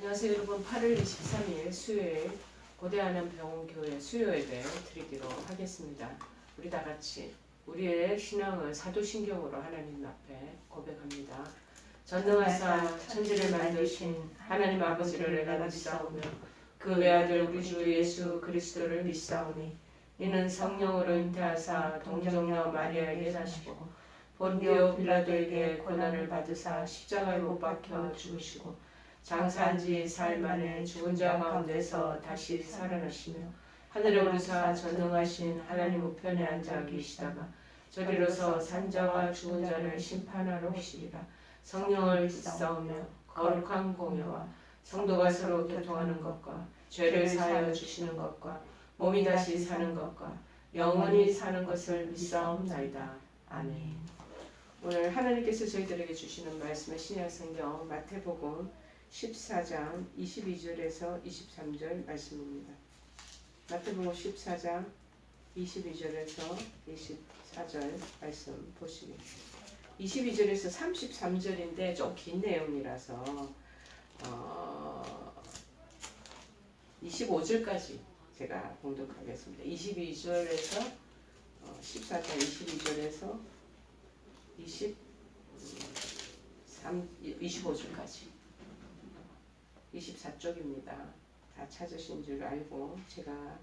안녕하세요 여러분. 8월 23일 수요일 고대한암병원교회 수요예배 드리기로 하겠습니다. 우리 다 같이 우리의 신앙을 사도신경으로 하나님 앞에 고백합니다. 전능하사 천지를 만드신 하나님 아버지를 내가 믿사오며 그 외아들 우리 주 예수 그리스도를 믿사오니 이는 성령으로 잉태하사 동정녀 마리아에게 나시고 본디오 빌라도에게 고난을 받으사 십자가에 못 박혀 죽으시고 장사한 지 사흘 만에 죽은 자 가운데서 다시 살아나시며 하늘에 오르사 전능하신 하나님 우편에 앉아 계시다가 저리로서 산자와 죽은 자를 심판하러 오시리라. 성령을 믿사오며 거룩한 공예와 성도가 서로 교통하는 것과 죄를 사하여 주시는 것과 몸이 다시 사는 것과 영원히 사는 것을 믿사옵나이다. 아멘. 오늘 하나님께서 저희들에게 주시는 말씀의 신약성경 마태복음 14장 22절에서 23절 말씀입니다. 마태복음 14장 22절에서 24절 말씀 보시겠습니다. 22절에서 33절인데 좀 긴 내용이라서 25절까지 제가 봉독하겠습니다. 22절에서 14장 22절에서 25절까지 24쪽입니다. 다 찾으신 줄 알고 제가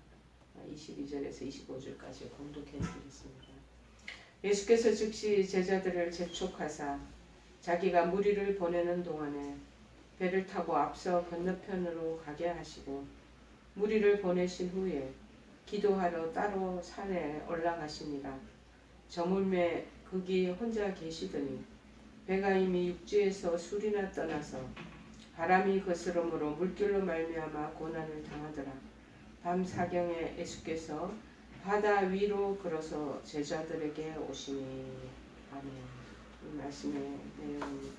22절에서 25절까지 공독해 드리겠습니다. 예수께서 즉시 제자들을 재촉하사 자기가 무리를 보내는 동안에 배를 타고 앞서 건너편으로 가게 하시고 무리를 보내신 후에 기도하러 따로 산에 올라가시니라. 저물매 거기 혼자 계시더니 배가 이미 육지에서 술이나 떠나서 바람이 거스름으로 물결로 말미암아 고난을 당하더라. 밤 사경에 예수께서 바다 위로 걸어서 제자들에게 오시니. 아멘. 이 말씀의 내용입니다.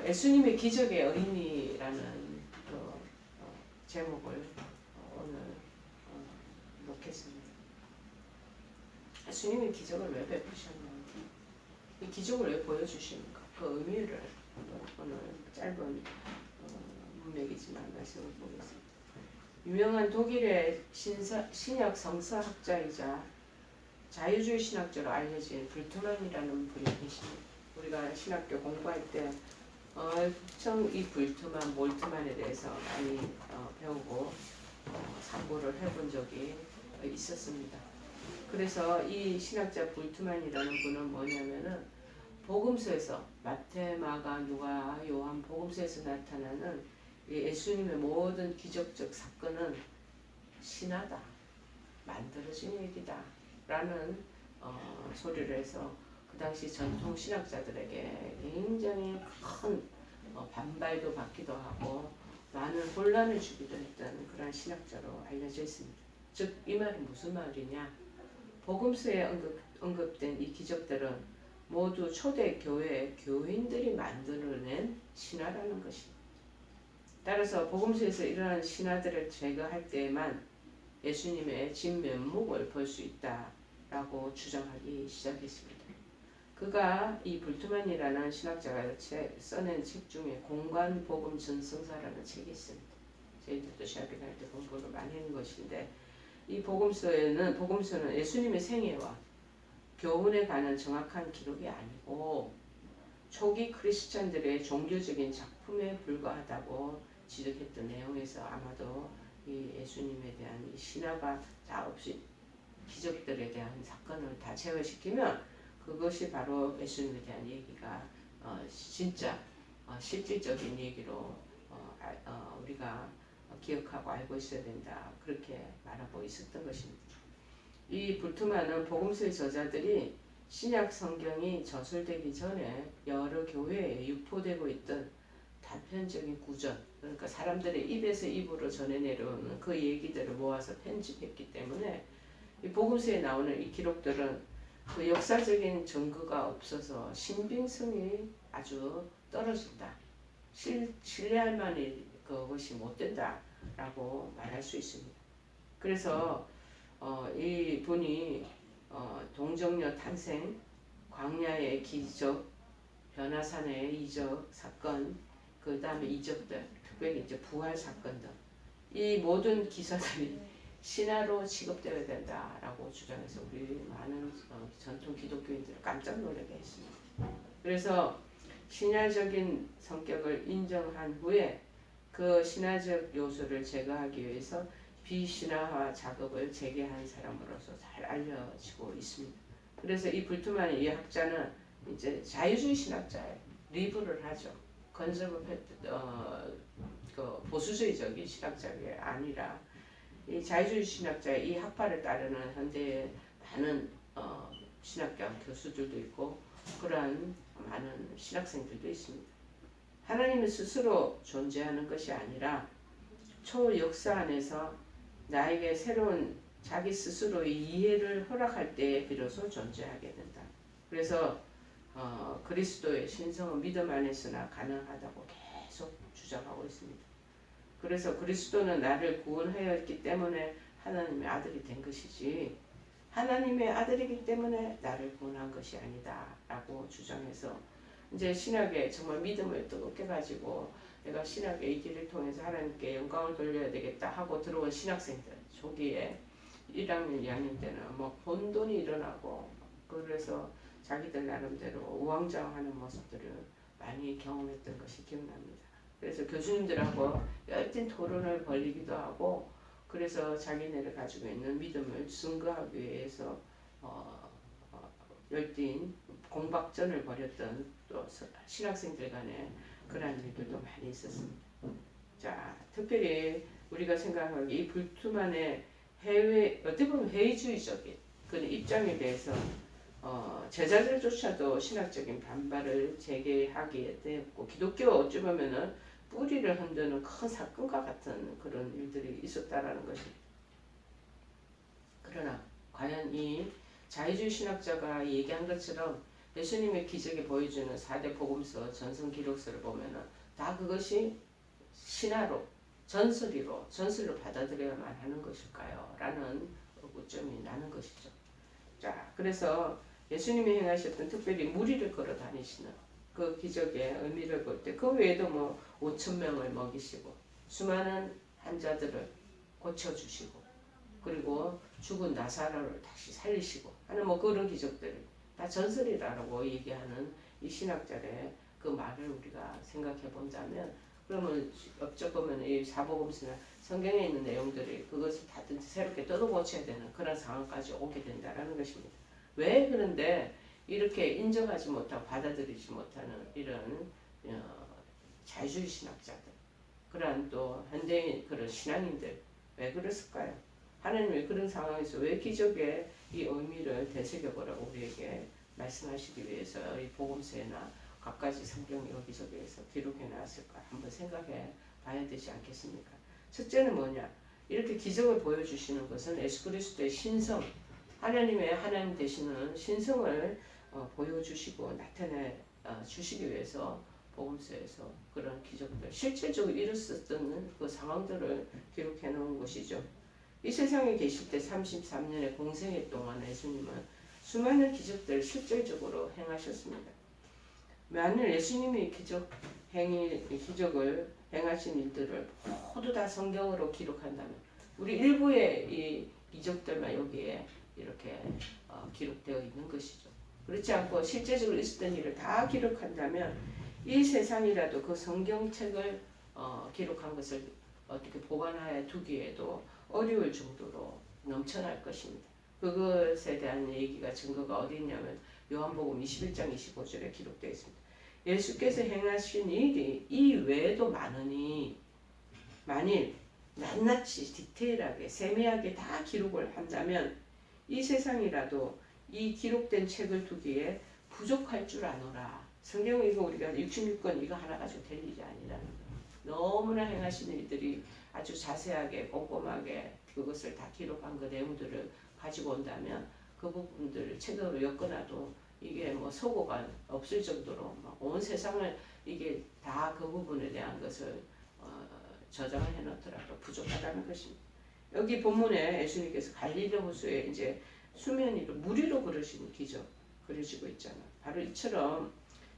예수님의 기적의 어린이라는 제목을 오늘 놓겠습니다. 예수님이 기적을 왜 베푸셨나? 이 기적을 왜 보여주십니까? 그 의미를 오늘 짧은 문맥이지만 말씀을 보겠습니다. 유명한 독일의 신약 성서학자이자 자유주의 신학자로 알려진 불트만이라는 분이 계십니다. 우리가 신학교 공부할 때 엄청 이 불트만, 몰트만에 대해서 많이 배우고 상고를 해본 적이 있었습니다. 그래서 이 신학자 불트만이라는 분은 뭐냐면은 복음서에서 마태, 마가, 누가, 요한 복음서에서 나타나는 예수님의 모든 기적적 사건은 신화다, 만들어진 얘기다 라는 소리를 해서 그 당시 전통 신학자들에게 굉장히 큰 반발도 받기도 하고 많은 혼란을 주기도 했던 그런 신학자로 알려져 있습니다. 즉 이 말은 무슨 말이냐? 복음서에 언급된 이 기적들은 모두 초대 교회의 교인들이 만들어낸 신화라는 것입니다. 따라서 복음서에서 이러한 신화들을 제거할 때에만 예수님의 진면목을 볼 수 있다라고 주장하기 시작했습니다. 그가 이 불트만이라는 신학자가 써낸 책 중에 공간복음 전승사라는 책이 있습니다. 저희들도 시합에 갈 때 공부를 많이 하는 것인데 이 복음서는 예수님의 생애와 교훈에 관한 정확한 기록이 아니고 초기 크리스찬들의 종교적인 작품에 불과하다고 지적했던 내용에서 아마도 이 예수님에 대한 이 신화가 다 없이 기적들에 대한 사건을 다 제거시키면 그것이 바로 예수님에 대한 얘기가 진짜 실질적인 얘기로 우리가 기억하고 알고 있어야 된다. 그렇게 말하고 있었던 것입니다. 이 불트만은 복음서의 저자들이 신약 성경이 저술되기 전에 여러 교회에 유포되고 있던 단편적인 구전, 그러니까 사람들의 입에서 입으로 전해 내려오는 그 얘기들을 모아서 편집했기 때문에 이 복음서에 나오는 이 기록들은 그 역사적인 증거가 없어서 신빙성이 아주 떨어진다. 신뢰할 만한 그것이 못 된다라고 말할 수 있습니다. 그래서 이 분이 동정녀 탄생, 광야의 기적, 변화산의 이적 사건, 그 그 다음에 이적들, 특별히 이제 부활 사건 등 이 모든 기사들이 신화로 취급되어야 된다라고 주장해서 우리 많은 전통 기독교인들을 깜짝 놀라게 했습니다. 그래서 신화적인 성격을 인정한 후에 그 신화적 요소를 제거하기 위해서 비신화화 작업을 재개한 사람으로서 잘 알려지고 있습니다. 그래서 이 불트만의 이 학자는 이제 자유주의 신학자예요. 리브를 하죠. 그 보수주의적인 신학자가 아니라 이 자유주의 신학자의 이 학파를 따르는 현대의 많은 신학교 교수들도 있고 그러한 많은 신학생들도 있습니다. 하나님은 스스로 존재하는 것이 아니라 초역사 안에서 나에게 새로운 자기 스스로의 이해를 허락할 때에 비로소 존재하게 된다. 그래서 그리스도의 신성은 믿음 안에서나 가능하다고 계속 주장하고 있습니다. 그래서 그리스도는 나를 구원하였기 때문에 하나님의 아들이 된 것이지 하나님의 아들이기 때문에 나를 구원한 것이 아니다 라고 주장해서 이제 신학에 정말 믿음을 뜨겁게 가지고 내가 신학의 이 길을 통해서 하나님께 영광을 돌려야 되겠다 하고 들어온 신학생들 초기에 1학년, 2학년 때는 뭐 혼돈이 일어나고 그래서 자기들 나름대로 우왕좌왕하는 모습들을 많이 경험했던 것이 기억납니다. 그래서 교수님들하고 열띤 토론을 벌이기도 하고 그래서 자기네를 가지고 있는 믿음을 증거하기 위해서 열띤 공박전을 벌였던 또 신학생들 간에 그런 일들도 많이 있었습니다. 자, 특별히 우리가 생각하기 이 불투만의 해외 어떻게 보면 회의주의적인 그런 입장에 대해서 제자들조차도 신학적인 반발을 제기하게 되었고 기독교가 어찌 보면은 뿌리를 흔드는 큰 사건과 같은 그런 일들이 있었다라는 것입니다. 그러나 과연 이 자유주의 신학자가 얘기한 것처럼 예수님의 기적이 보여주는 4대 복음서 전성 기록서를 보면은 다 그것이 신화로 전설로 받아들여야만 하는 것일까요? 라는 의구점이 나는 것이죠. 자, 그래서 예수님이 행하셨던 특별히 무리를 걸어 다니시는 그 기적의 의미를 볼 때 그 외에도 뭐 5,000명을 먹이시고 수많은 환자들을 고쳐주시고 그리고 죽은 나사로를 다시 살리시고 하는 뭐 그런 기적들을 다 전설이라고 얘기하는 이 신학자의 그 말을 우리가 생각해 본다면 그러면 어쩌 보면 이 사복음서나 성경에 있는 내용들이 그것을 다든지 새롭게 뜯어 고쳐야 되는 그런 상황까지 오게 된다라는 것입니다. 왜 그런데 이렇게 인정하지 못하고 받아들이지 못하는 이런 자유주의 신학자들 그러한 또 현대인 그런 신앙인들 왜 그랬을까요? 하나님이 그런 상황에서 왜 기적의 이 의미를 되새겨보라고 우리에게 말씀하시기 위해서 이 복음서나 각가지 성경 여기저기에서 기록해 놨을까 한번 생각해 봐야 되지 않겠습니까? 첫째는 뭐냐? 이렇게 기적을 보여주시는 것은 예수 그리스도의 신성, 하나님의 하나님 되시는 신성을 보여주시고 나타내 주시기 위해서 복음서에서 그런 기적들, 실질적으로 일었었던 그 상황들을 기록해 놓은 것이죠. 이 세상에 계실 때 33년의 공생애 동안 예수님은 수많은 기적들을 실질적으로 행하셨습니다. 만일 예수님이 기적을 행하신 일들을 모두 다 성경으로 기록한다면 우리 일부의 이 기적들만 여기에 이렇게 기록되어 있는 것이죠. 그렇지 않고 실제적으로 있었던 일을 다 기록한다면 이 세상이라도 그 성경책을 기록한 것을 어떻게 보관하여 두기에도 어려울 정도로 넘쳐날 것입니다. 그것에 대한 얘기가 증거가 어디 있냐면 요한복음 21장 25절에 기록되어 있습니다. 예수께서 행하신 일이 이 외에도 많으니 만일 낱낱이 디테일하게 세밀하게 다 기록을 한다면 이 세상이라도 이 기록된 책을 두기에 부족할 줄 아노라. 성경 이거 우리가 66권 이거 하나 가지고 될 일이 아니라는 거예요. 너무나 행하신 일들이 아주 자세하게 꼼꼼하게 그것을 다 기록한 그 내용들을 가지고 온다면 그 부분들을 책으로 엮어놔도 이게 뭐 소고가 없을 정도로 온 세상을 이게 다 그 부분에 대한 것을 저장을 해놓더라도 부족하다는 것입니다. 여기 본문에 예수님께서 갈릴리 호수에 이제 수면 위로 물 위로 걸으시는 기적 그려지고 있잖아. 바로 이처럼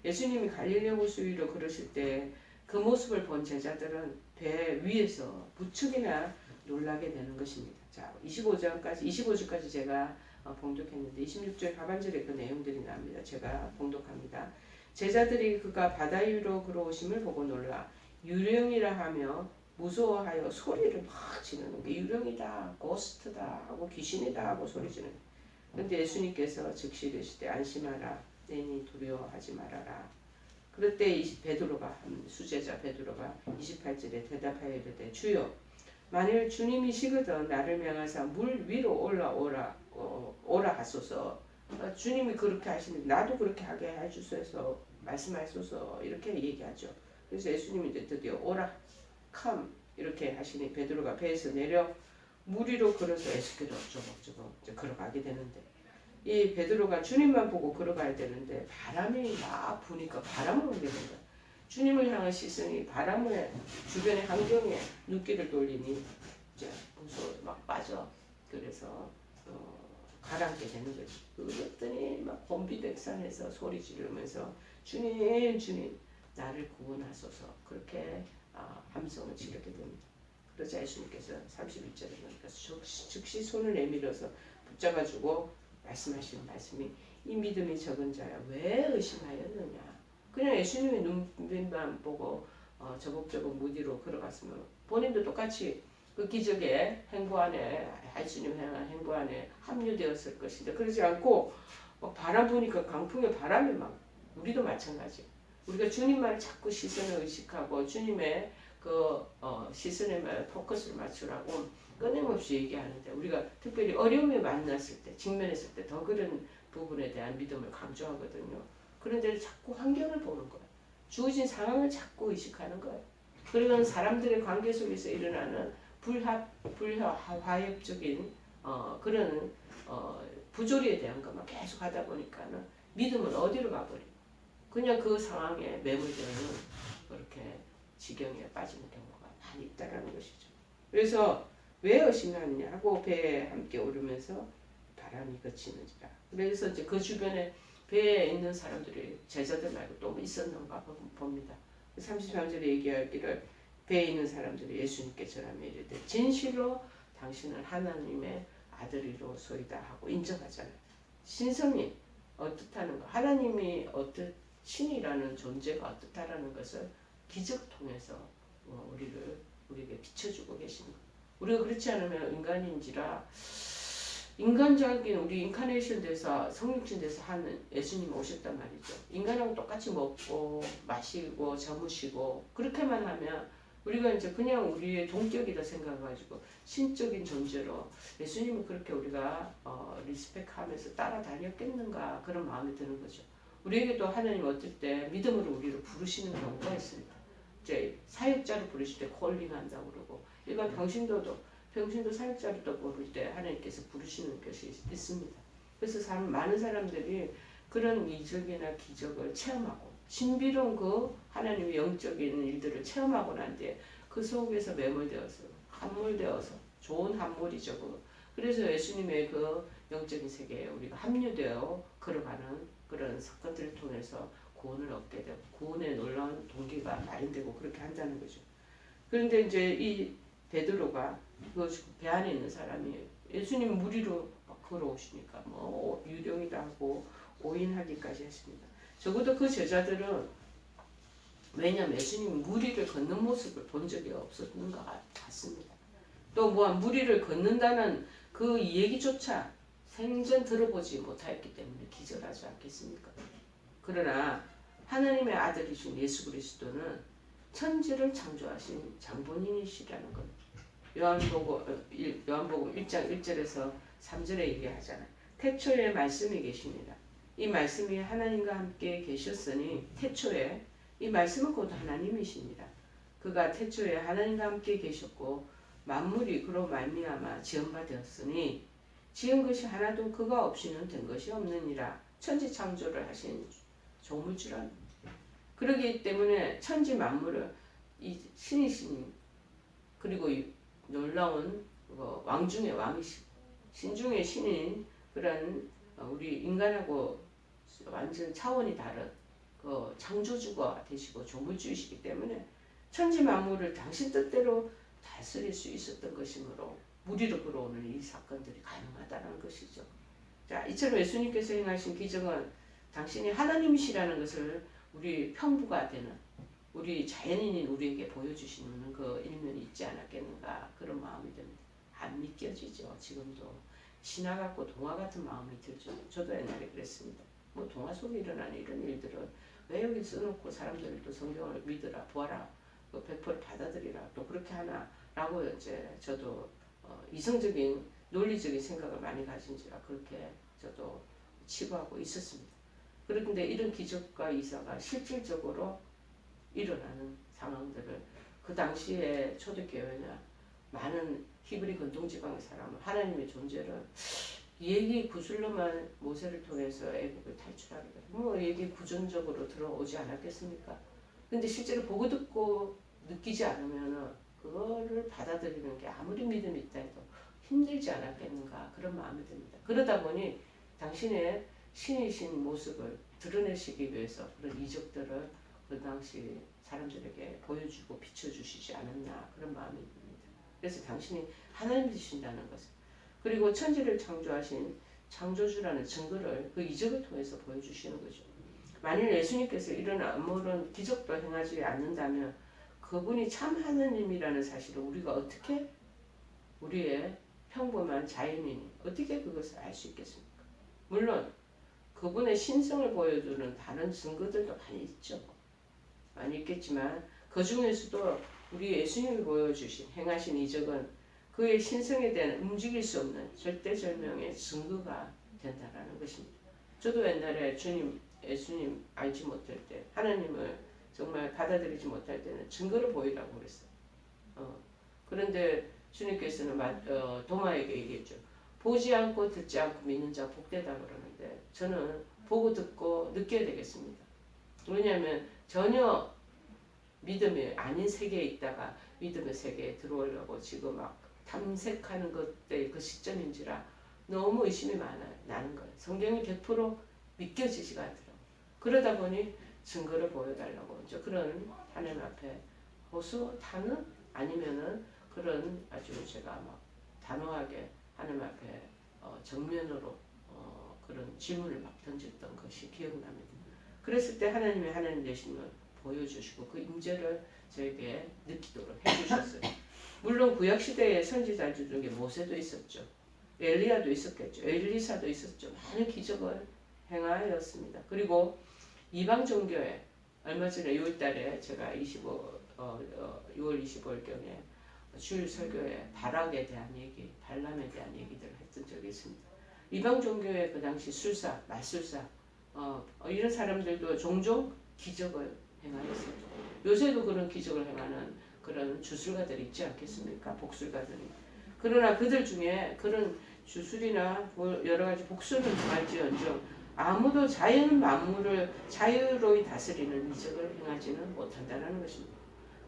예수님이 갈릴리 호수 위로 걸으실 때 그 모습을 본 제자들은 배 위에서 부축이나 놀라게 되는 것입니다. 자, 25주까지 제가 봉독했는데 26절 하반절에 그 내용들이 나옵니다. 제가 봉독합니다. 제자들이 그가 바다 위로 걸어오심을 보고 놀라 유령이라 하며 무서워하여 소리를 막 지르는 게 유령이다, 고스트다 하고 귀신이다 하고 소리 지르는. 그런데 예수님께서 즉시 이르시되 안심하라, 내니 두려워하지 말아라. 그럴 때 베드로가 수제자 베드로가 28절에 대답하여 이르되 주여 만일 주님이시거든 나를 명하사 물 위로 오라 하소서. 주님이 그렇게 하시는데 나도 그렇게 하게 해주소서 말씀하소서 이렇게 얘기하죠. 그래서 예수님이 이제 드디어 오라 컴 이렇게 하시니 베드로가 배에서 내려 물 위로 걸어서 에스겔을 어쩌고저쩌고 이제 걸어가게 되는데 이 베드로가 주님만 보고 걸어가야 되는데 바람이 막 부니까 바람을 오게 된 거야. 주님을 향한 시선이 바람의 주변의 환경에 눈길을 돌리니 이제 무서워 막 빠져. 그래서 가라앉게 되는 거지. 그랬더니 막 본비백산에서 소리 지르면서 주님 주님 나를 구원하소서 그렇게 함성을 지르게 됩니다. 그러자 예수님께서 31절에 보니까 즉시 손을 내밀어서 붙잡아주고 말씀하시는 말씀이 이 믿음이 적은 자야 왜 의심하였느냐. 그냥 예수님의 눈빛만 보고 저벅저벅 무디로 걸어갔으면 본인도 똑같이 그 기적의 행보 안에 예수님 행보 안에 합류되었을 것인데 그러지 않고 막 바람 부니까 강풍의 바람이 막 우리도 마찬가지. 우리가 주님만 자꾸 시선을 의식하고 주님의 그 시선에 포커스를 맞추라고 끊임없이 얘기하는데 우리가 특별히 어려움에 만났을 때 직면했을 때 더 그런 부분에 대한 믿음을 강조하거든요. 그런데 자꾸 환경을 보는 거예요. 주어진 상황을 자꾸 의식하는 거예요. 그리고 사람들의 관계 속에서 일어나는 화협적인 그런 부조리에 대한 것만 계속 하다 보니까는 믿음은 어디로 가버리고 그냥 그 상황에 매몰되는 그렇게 지경에 빠지는 경우가 많이 있다라는 것이죠. 그래서 왜 의심하느냐 하고 배에 함께 오르면서 바람이 그치는지라. 그래서 이제 그 주변에 배에 있는 사람들이 제자들 말고 또 있었는가 봅니다. 33절에 얘기하기를 배에 있는 사람들이 예수님께 전하며 이르되 진실로 당신은 하나님의 아들이로소이다 하고 인정하잖아요. 신성이 어떻다는 거, 하나님이 신이라는 존재가 어떻다라는 것을 기적 통해서 우리에게 비춰주고 계시는 거예요. 우리가 그렇지 않으면 인간인지라 인간적인 우리 인카네이션 돼서 성육신 돼서 하는 예수님 오셨단 말이죠. 인간하고 똑같이 먹고 마시고 저무시고 그렇게만 하면 우리가 이제 그냥 우리의 동격이라 생각해가지고 신적인 존재로 예수님은 그렇게 우리가 리스펙하면서 따라다녔겠는가 그런 마음이 드는 거죠. 우리에게도 하나님 어떨 때 믿음으로 우리를 부르시는 경우가 있습니다. 이제 사역자로 부르실 때 콜링한다고 그러고 일반 병신도 사역자로 부를 때 하나님께서 부르시는 것이 있습니다. 그래서 많은 사람들이 그런 이적이나 기적을 체험하고 신비로운 그 하나님의 영적인 일들을 체험하고 난 뒤에 그 속에서 매몰되어서 함몰되어서 좋은 함몰이죠. 그래서 예수님의 그 영적인 세계에 우리가 합류되어 걸어가는 그런 사건들을 통해서 구원을 얻게 되고 구원에 놀라운 동기가 마련되고 그렇게 한다는 거죠. 그런데 이제 이 베드로가 그 배 안에 있는 사람이 예수님 물 위로 막 걸어오시니까 뭐 유령이다 하고 오인하기까지 했습니다. 적어도 그 제자들은 왜냐하면 예수님 물 위를 걷는 모습을 본 적이 없었는 것 같습니다. 또 물 위를 걷는다는 그 얘기조차 생전 들어보지 못하였기 때문에 기절하지 않겠습니까? 그러나 하나님의 아들이신 예수 그리스도는 천지를 창조하신 장본인이시라는 것. 요한복음 1장 1절에서 3절에 얘기하잖아요. 태초에 말씀이 계시니라. 이 말씀이 하나님과 함께 계셨으니 태초에 이 말씀은 곧 하나님이십니다. 그가 태초에 하나님과 함께 계셨고 만물이 그로 말미암아 지은 바 되었으니 지은 것이 하나도 그가 없이는 된 것이 없느니라. 천지 창조를 하신 조물주라. 그러기 때문에 천지 만물을 이 신이신 그리고 이 놀라운 왕 중의 왕이시고 신 중의 신인 그런 우리 인간하고 완전 차원이 다른 그 창조주가 되시고 조물주이시기 때문에 천지 만물을 당신 뜻대로 다스릴 수 있었던 것이므로 무리로 걸어오는 이 사건들이 가능하다는 것이죠. 자, 이처럼 예수님께서 행하신 기적은 당신이 하나님이시라는 것을 우리 평부가 되는 우리 자연인인 우리에게 보여주시는 그 일면이 있지 않았겠는가 그런 마음이 듭니다. 안 믿겨지죠. 지금도 신화 같고 동화 같은 마음이 들죠. 저도 옛날에 그랬습니다. 뭐 동화 속에 일어나는 이런 일들은 왜 여기 써놓고 사람들도 성경을 믿으라 보아라 100% 받아들이라 또 그렇게 하나라고 이제 저도 이성적인 논리적인 생각을 많이 가진지라 그렇게 저도 치부하고 있었습니다. 그런데 이런 기적과 이사가 실질적으로 일어나는 상황들을 그 당시에 초대교회나 많은 히브리 근동지방의 사람은 하나님의 존재를 얘기 구슬로만 모세를 통해서 애국을 탈출하게 돼. 뭐 얘기 구전적으로 들어오지 않았겠습니까? 근데 실제로 보고 듣고 느끼지 않으면 그거를 받아들이는 게 아무리 믿음이 있다 해도 힘들지 않았겠는가 그런 마음이 듭니다. 그러다 보니 당신의 신이신 모습을 드러내시기 위해서 그런 이적들을 그 당시 사람들에게 보여주고 비춰주시지 않았나 그런 마음이 듭니다. 그래서 당신이 하나님이신다는 것을 그리고 천지를 창조하신 창조주라는 증거를 그 이적을 통해서 보여주시는 거죠. 만일 예수님께서 이런 아무런 기적도 행하지 않는다면 그분이 참 하나님이라는 사실을 우리가 어떻게 우리의 평범한 자연인이 어떻게 그것을 알 수 있겠습니까? 물론 그분의 신성을 보여주는 다른 증거들도 많이 있죠. 많이 있겠지만 그 중에서도 우리 예수님이 보여주신 행하신 이적은 그의 신성에 대한 움직일 수 없는 절대절명의 증거가 된다는 것입니다. 저도 옛날에 예수님 알지 못할 때 하나님을 정말 받아들이지 못할 때는 증거를 보이라고 그랬어요. 그런데 주님께서는 도마에게 얘기했죠. 보지 않고 듣지 않고 믿는 자 복되다 그러는데 저는 보고 듣고 느껴야 되겠습니다. 왜냐하면 전혀 믿음이 아닌 세계에 있다가 믿음의 세계에 들어오려고 지금 막 탐색하는 것들 그 시점인지라 너무 의심이 나는 거예요. 성경이 100% 믿겨지지가 않더라고요. 그러다 보니 증거를 보여달라고 이제 그런 하나님 앞에 호소하는 아니면은 그런 아주 제가 막 단호하게 하나님 앞에 정면으로 그런 질문을 막 던졌던 것이 기억납니다. 그랬을 때 하나님의 하나님 되심을 보여주시고 그 임재를 저에게 느끼도록 해주셨어요. 물론 구약시대의 선지자들 중에 모세도 있었죠. 엘리야도 있었겠죠. 엘리사도 있었죠. 많은 기적을 행하였습니다. 그리고 이방 종교에 얼마 전에 6월달에 제가 6월 25일경에 주일 설교에 바락에 대한 얘기, 발람에 대한 얘기들을 했던 적이 있습니다. 이방 종교의 그 당시 술사, 말술사 이런 사람들도 종종 기적을 행하였습니다. 요새도 그런 기적을 행하는 그런 주술가들이 있지 않겠습니까? 복술가들이. 그러나 그들 중에 그런 주술이나 여러 가지 복술을 행할지언정 아무도 자연 만물을 자유로이 다스리는 이적을 행하지는 못한다는 것입니다.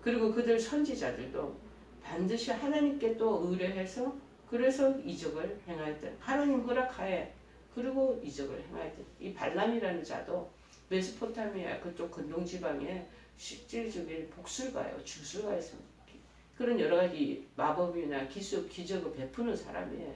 그리고 그들 선지자들도 반드시 하나님께 또 의뢰해서 그래서 이적을 행하였던 하나님 허락하에 그리고 이적을 행하였던 이 발람이라는 자도 메소포타미아 그쪽 근동지방에 실질적인 복술가예요. 주술가였습니다. 그런 여러 가지 마법이나 기술, 기적을 베푸는 사람이에요.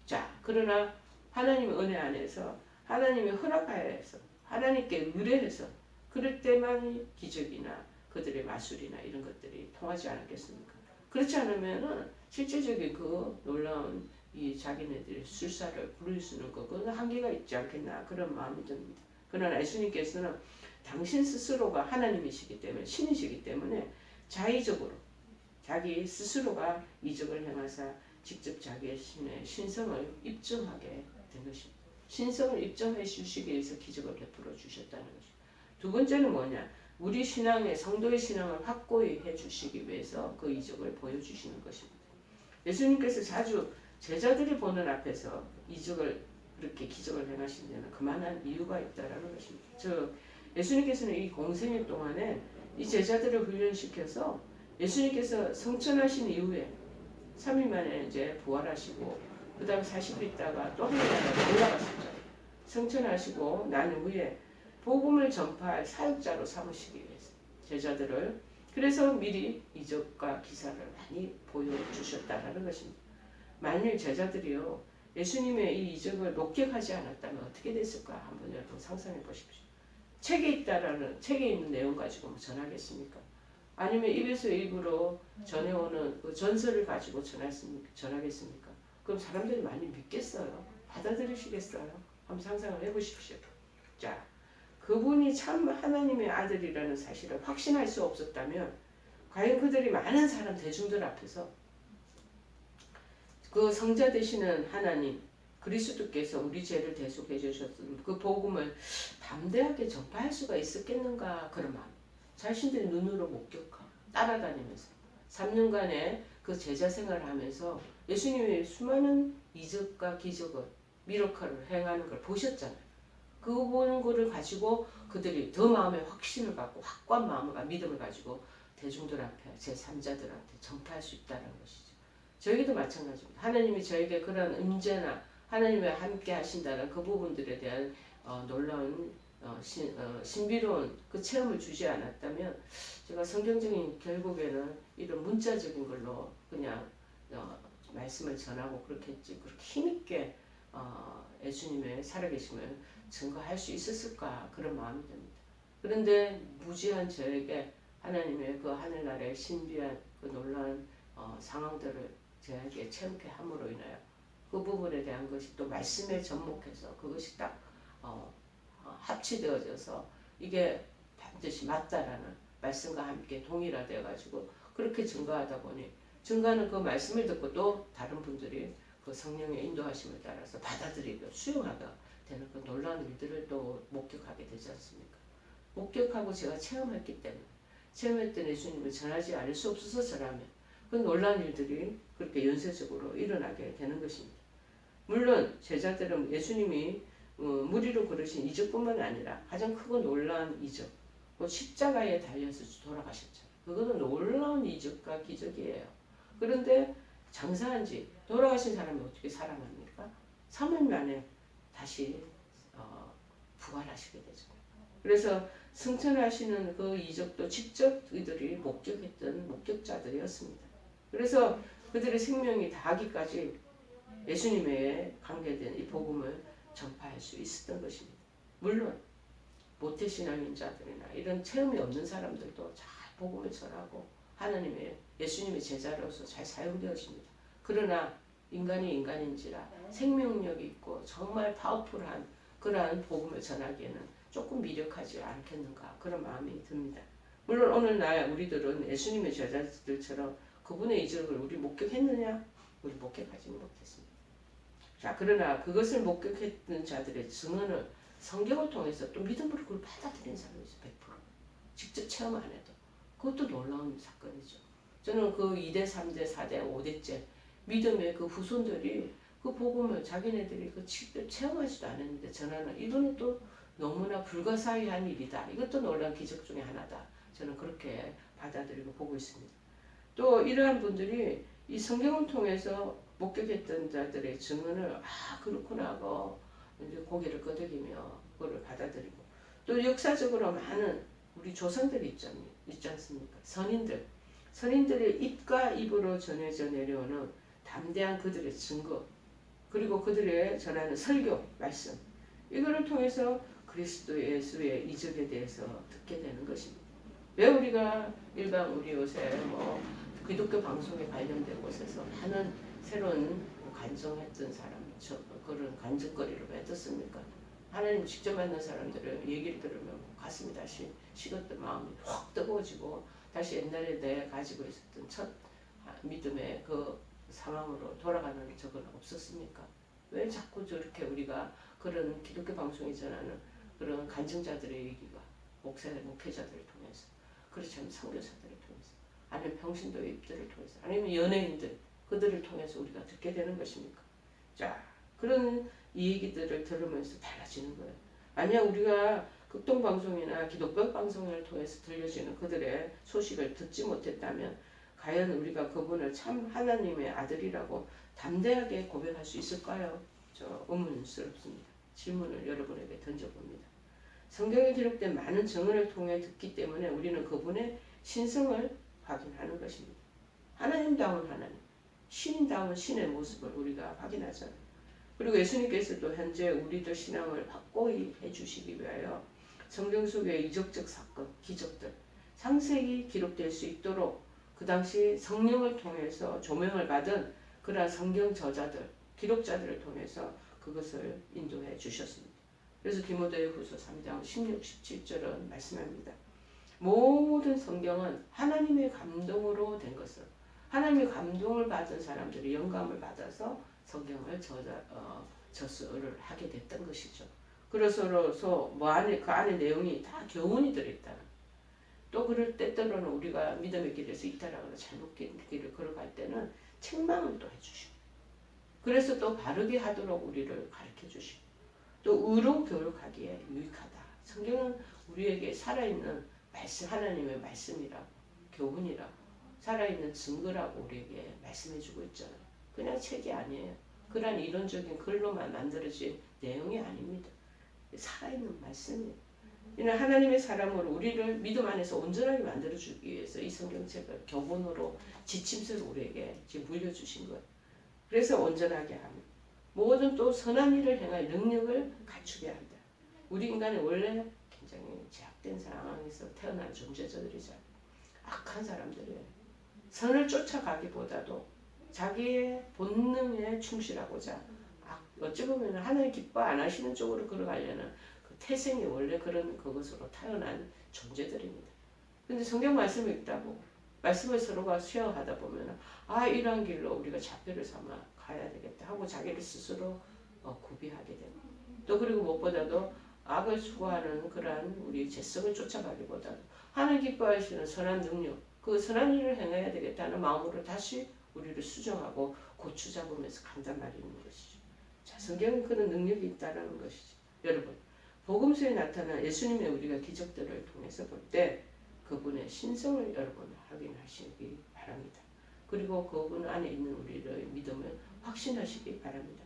자, 그러나 하나님의 은혜 안에서 하나님의 허락하에서 하나님께 의뢰해서 그럴 때만 기적이나 그들의 마술이나 이런 것들이 통하지 않았겠습니까? 그렇지 않으면은 실제적인 그 놀라운 이 자기네들의 술사를 부를 수 있는 그건 한계가 있지 않겠나 그런 마음이 듭니다. 그러나 예수님께서는 당신 스스로가 하나님이시기 때문에 신이시기 때문에 자의적으로 자기 스스로가 이적을 행하사 직접 자기의 신성을 입증하게 된 것입니다. 신성을 입증해 주시기 위해서 기적을 베풀어 주셨다는 것입니다. 두 번째는 뭐냐? 우리 신앙의 성도의 신앙을 확고히 해주시기 위해서 그 이적을 보여주시는 것입니다. 예수님께서 자주 제자들이 보는 앞에서 이적을 그렇게 기적을 행하신 데는 그만한 이유가 있다라는 것입니다. 예수님께서는 이 공생애 동안에 이 제자들을 훈련시켜서 예수님께서 성천하신 이후에 3일 만에 이제 부활하시고 그 다음 40일 있다가 또 하늘나라에 올라가셨죠. 성천하시고 난 후에 복음을 전파할 사역자로 삼으시기 위해서 제자들을 그래서 미리 이적과 기사를 많이 보여주셨다라는 것입니다. 만일 제자들이요 예수님의 이 이적을 목격하지 않았다면 어떻게 됐을까 한번 여러분 상상해 보십시오. 책에 있는 내용 가지고 뭐 전하겠습니까? 아니면 입에서 입으로 전해오는 그 전설을 가지고 전하겠습니까? 그럼 사람들이 많이 믿겠어요? 받아들이시겠어요? 한번 상상을 해보십시오. 자, 그분이 참 하나님의 아들이라는 사실을 확신할 수 없었다면 과연 그들이 많은 사람 대중들 앞에서 그 성자 되시는 하나님 그리스도께서 우리 죄를 대속해 주셨던 그 복음을 담대하게 전파할 수가 있었겠는가 그런 마음. 자신들의 눈으로 목격하고 따라다니면서 3년간의 그 제자 생활을 하면서 예수님의 수많은 이적과 기적을 미러컬을 행하는 걸 보셨잖아요. 그 보는 거를 가지고 그들이 더 마음에 확신을 갖고 확고한 마음과 믿음을 가지고 대중들 앞에 제3자들한테 전파할 수 있다는 것이죠. 저에게도 마찬가지입니다. 하나님이 저에게 그런 임재나 하나님과 함께 하신다는 그 부분들에 대한 놀라운 신비로운 그 체험을 주지 않았다면 제가 성경적인 결국에는 이런 문자적인 걸로 그냥 말씀을 전하고 그렇게 했지 그렇게 힘있게 예수님의 살아계심을 증거할 수 있었을까 그런 마음이 듭니다. 그런데 무지한 저에게 하나님의 그 하늘나라의 신비한 그 놀라운 상황들을 저에게 체험케 함으로 인하여 그 부분에 대한 것이 또 말씀에 접목해서 그것이 딱 합치되어져서 이게 반드시 맞다라는 말씀과 함께 동일화되어 가지고 그렇게 증거하다 보니 증거하는 그 말씀을 듣고 또 다른 분들이 그 성령의 인도하심을 따라서 받아들이고 수용하게 되는 그 놀라운 일들을 또 목격하게 되지 않습니까? 목격하고 제가 체험했기 때문에 체험했던 예수님을 전하지 않을 수 없어서 저라면 그 놀라운 일들이 그렇게 연쇄적으로 일어나게 되는 것입니다. 물론 제자들은 예수님이 무리로 걸으신 이적뿐만 아니라 가장 크고 놀라운 이적, 십자가에 달려서 돌아가셨잖아요. 그거는 놀라운 이적과 기적이에요. 그런데 장사한 지 돌아가신 사람이 어떻게 살아납니까? 3일 만에 다시 부활하시게 되죠. 그래서 승천하시는 그 이적도 직접 그들이 목격했던 목격자들이었습니다. 그래서 그들의 생명이 다하기까지 예수님의 관계된 이 복음을 전파할 수 있었던 것입니다. 물론 모태신앙인자들이나 이런 체험이 없는 사람들도 잘 복음을 전하고 하나님의 예수님의 제자로서 잘 사용되어집니다. 그러나 인간이 인간인지라 생명력이 있고 정말 파워풀한 그러한 복음을 전하기에는 조금 미력하지 않겠는가 그런 마음이 듭니다. 물론 오늘날 우리들은 예수님의 제자들처럼 그분의 이적을 우리 목격했느냐? 우리 목격하지는 못했습니다. 자, 그러나 그것을 목격했던 자들의 증언을 성경을 통해서 또 믿음으로 그걸 받아들인 사람이 있어요. 100%. 직접 체험 안 해도. 그것도 놀라운 사건이죠. 저는 그 2대, 3대, 4대, 5대째 믿음의 그 후손들이 그 복음을 자기네들이 그 직접 체험하지도 않았는데 전하는 이거는 또 너무나 불가사의한 일이다. 이것도 놀라운 기적 중에 하나다. 저는 그렇게 받아들이고 보고 있습니다. 또 이러한 분들이 이 성경을 통해서 목격했던 자들의 증언을 그렇구나 하고 이제 고개를 끄덕이며 그거를 받아들이고 또 역사적으로 많은 우리 조상들이 있지 않습니까? 선인들의 입과 입으로 전해져 내려오는 담대한 그들의 증거 그리고 그들의 전하는 설교 말씀 이거를 통해서 그리스도 예수의 이적에 대해서 듣게 되는 것입니다. 왜 우리가 일반 우리 요새 기독교 방송에 관련된 곳에서 많은 새로운 간증했던 사람 그런 간증거리를 왜 듣습니까? 하나님 직접 만난 사람들의 얘기를 들으면 가슴이 다시 식었던 마음이 확 뜨거워지고 다시 옛날에 내가 가지고 있었던 첫 믿음의 그 상황으로 돌아가는 적은 없었습니까? 왜 자꾸 저렇게 우리가 그런 기독교 방송에 전하는 그런 간증자들의 얘기가 목회자들을 통해서 그렇지 않으면 선교사들을 통해서 아니면 평신도입들을 통해서 아니면 연예인들 그들을 통해서 우리가 듣게 되는 것입니까? 자, 그런 이 얘기들을 들으면서 달라지는 거예요. 만약 우리가 극동방송이나 기독교 방송을 통해서 들려지는 그들의 소식을 듣지 못했다면 과연 우리가 그분을 참 하나님의 아들이라고 담대하게 고백할 수 있을까요? 저 의문스럽습니다. 질문을 여러분에게 던져봅니다. 성경에 기록된 많은 증언을 통해 듣기 때문에 우리는 그분의 신성을 확인하는 것입니다. 하나님다운 하나님, 신인다운 신의 모습을 우리가 확인하잖아요. 그리고 예수님께서도 현재 우리들 신앙을 확고히 해주시기 위하여 성경 속의 이적적 사건, 기적들 상세히 기록될 수 있도록 그 당시 성령을 통해서 조명을 받은 그러한 성경 저자들, 기록자들을 통해서 그것을 인도해 주셨습니다. 그래서 디모데후서 3장 16, 17절은 말씀합니다. 모든 성경은 하나님의 감동으로 된 것을, 하나님의 감동을 받은 사람들이 영감을 받아서 성경을 저서를 하게 됐던 것이죠. 그래서 그 안에 내용이 다 교훈이 들어있다는. 또 그럴 때때로는 우리가 믿음의 길에서 이탈하거나 잘못된 길을 걸어갈 때는 책망을 또 해주시고, 그래서 또 바르게 하도록 우리를 가르쳐 주시고, 또 의로 교육하기에 유익하다. 성경은 우리에게 살아있는 말씀, 하나님의 말씀이라고, 교훈이라고, 살아있는 증거라고 우리에게 말씀해주고 있잖아요. 그냥 책이 아니에요. 그런 이론적인 글로만 만들어진 내용이 아닙니다. 살아있는 말씀이에요. 이는 하나님의 사람으로 우리를 믿음 안에서 온전하게 만들어주기 위해서 이 성경책을 교본으로 지침서로 우리에게 지금 물려주신 거예요. 그래서 온전하게 하며 모든 또 선한 일을 행할 능력을 갖추게 한다. 우리 인간이 원래 굉장히 제약된 상황에서 태어난 존재들이잖아요. 악한 사람들이에요. 선을 쫓아가기보다도 자기의 본능에 충실하고자 어찌 보면 하나님 기뻐 안 하시는 쪽으로 걸어가려는 그 태생이 원래 그런 그것으로 태어난 존재들입니다. 근데 성경 말씀이 있다고 말씀을 서로가 쉐어하다 보면 이러한 길로 우리가 자표를 삼아 가야 되겠다 하고 자기를 스스로 구비하게 됩니다. 또 그리고 무엇보다도 악을 추구하는 그러한 우리 죄성을 쫓아가기보다도 하나님 기뻐하시는 선한 능력, 그 선한 일을 행해야 되겠다는 마음으로 다시 우리를 수정하고 고추 잡으면서 간단 말이는 것이죠. 자, 성경은 그런 능력이 있다는 것이죠. 여러분, 복음서에 나타난 예수님의 우리가 기적들을 통해서 볼 때 그분의 신성을 여러분 확인하시기 바랍니다. 그리고 그분 안에 있는 우리의 믿음을 확신하시기 바랍니다.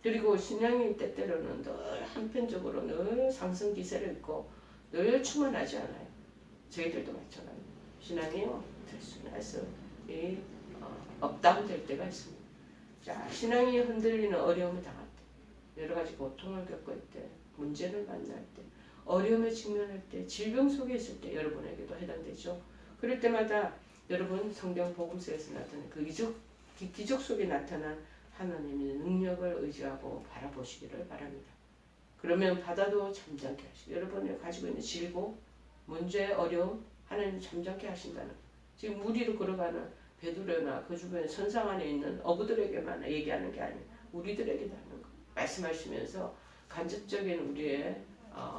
그리고 신앙이 때때로는 늘 한편적으로 늘 상승 기세를 있고 늘 충만하지 않아요. 저희들도 마찬가지입니다. 신앙이요, 들쑥날쑥 업다운 될 때가 있습니다. 자, 신앙이 흔들리는 어려움을 당할 때, 여러 가지 고통을 겪을 때, 문제를 만날 때, 어려움에 직면할 때, 질병 속에 있을 때 여러분에게도 해당되죠. 그럴 때마다 여러분 성경 복음서에서 나타난 그 기적 속에 나타난 하나님의 능력을 의지하고 바라보시기를 바랍니다. 그러면 바다도 잠잠케 하시고 여러분이 가지고 있는 질고 문제, 어려움 하나님 잠잠케 하신다는, 지금 물 위로 걸어가는 베드로나 그 주변에 선상 안에 있는 어부들에게만 얘기하는 게 아니에요. 우리들에게도 하는 거 말씀하시면서 간접적인 우리의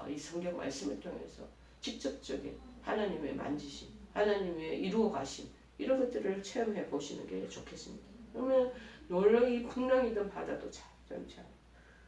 이 성경 말씀을 통해서 직접적인 하나님의 만지심, 하나님의 이루어 가심 이런 것들을 체험해 보시는 게 좋겠습니다. 그러면 놀러 이 풍랑이든 바다도 잠잠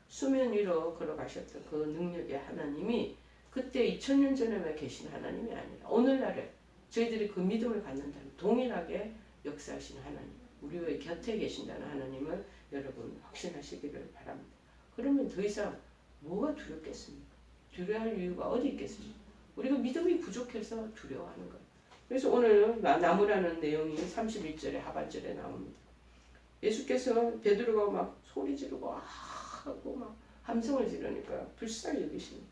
수면 위로 걸어가셨던 그 능력의 하나님이 그때 2000년 전에만 계신 하나님이 아니라 오늘날에 저희들이 그 믿음을 갖는다면 동일하게 역사하시는 하나님, 우리의 곁에 계신다는 하나님을 여러분 확신하시기를 바랍니다. 그러면 더 이상 뭐가 두렵겠습니까? 두려워할 이유가 어디 있겠습니까? 우리가 믿음이 부족해서 두려워하는 거예요. 그래서 오늘 나무라는 내용이 31절의 하반절에 나옵니다. 예수께서 베드로가 막 소리 지르고 하고 막 함성을 지르니까 불쌍히 여기십니다.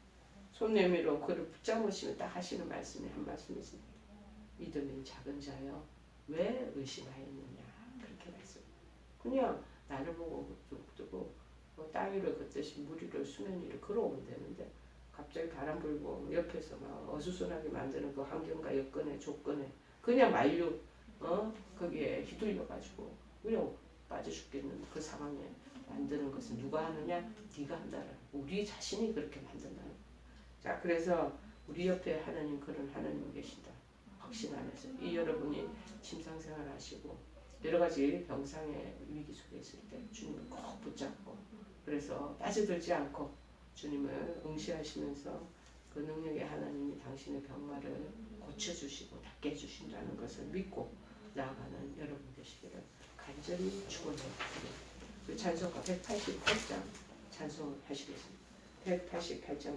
손 내밀어 그를 붙잡으시며 딱 하시는 말씀이 한 말씀이 있습니다. 믿음이 작은 자여 왜 의심하였느냐, 그렇게 말씀. 그냥 나를 보고 두고 땅 위를 걷듯이 물 위를 수면 위를 걸어오면 되는데 갑자기 바람 불고 옆에서 막 어수선하게 만드는 그 환경과 여건에 조건에 그냥 만류 거기에 휘둘려가지고 그냥 빠져 죽겠는 그 상황에 만드는 것은 누가 하느냐? 네가 한다라. 우리 자신이 그렇게 만든다는. 자, 그래서 우리 옆에 하나님, 그런 하나님 계신다 확신 안에서 이 여러분이 침상생활 하시고 여러 가지 병상의 위기 속에 있을 때 주님을 꼭 붙잡고 그래서 빠져들지 않고 주님을 응시하시면서 그 능력의 하나님이 당신의 병마를 고쳐주시고 낫게 해주신다는 것을 믿고 나아가는 여러분 되시기를 간절히 축원합니다. 그 찬송가 188장 찬송을 하시겠습니다. 188장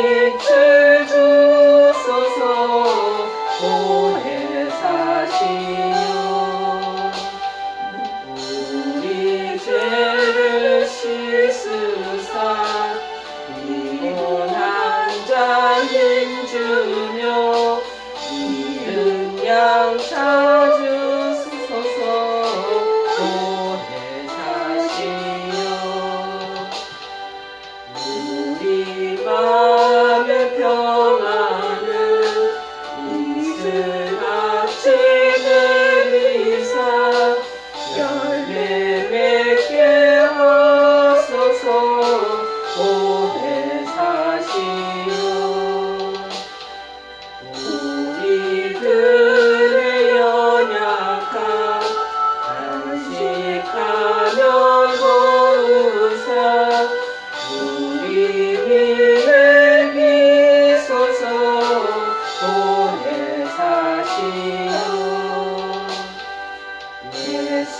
빛을 주소서 보혜사시여 우리 죄를 씻으사 피곤한 자 힘주며 이른 양 찾으소서 보혜사시여 우리 맘의 평안을 이스같이 내리사 열매 맺게 하소서 보혜사시여 우리들의 연약함 간직하며 도우사 우리 위에 비소서 보혜사시여 예수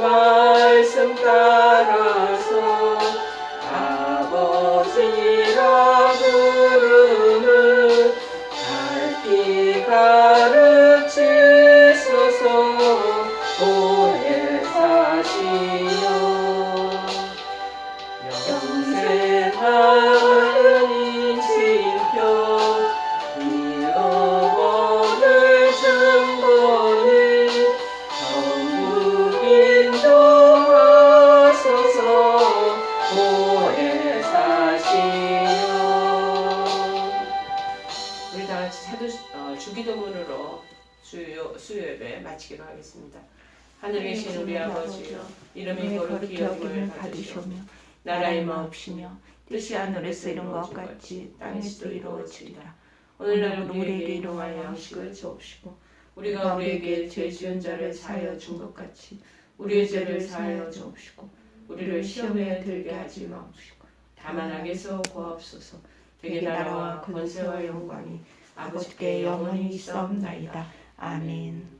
말씀 따라서 아버지라 부름을 밝히 가르치소서 보혜사시여 영생하는 인신표 잃어버릴 증거니 전국 인도하소서 보혜사시여 우리 다같이 주기도문으로 수요 예배 마치기로 하겠습니다. 하늘에 계신 우리 아버지여 이름이 거룩히 여김을 받으시오며 나라의 마옵시며 뜻이 하늘에서 이룬 것 같이 땅에서도 이루어지리라. 오늘날 우리에게 일용할 양식을 주옵시고 우리가 우리에게 죄 지은 자를 사하여 준 것 같이 우리의 죄를 사하여 주옵시고 우리를 시험에 들게 하지 마옵시고 다만 악에서 구하옵소서. 되게 나라와 권세와 영광이 아버지께 영원히 있사옵나이다. 아멘.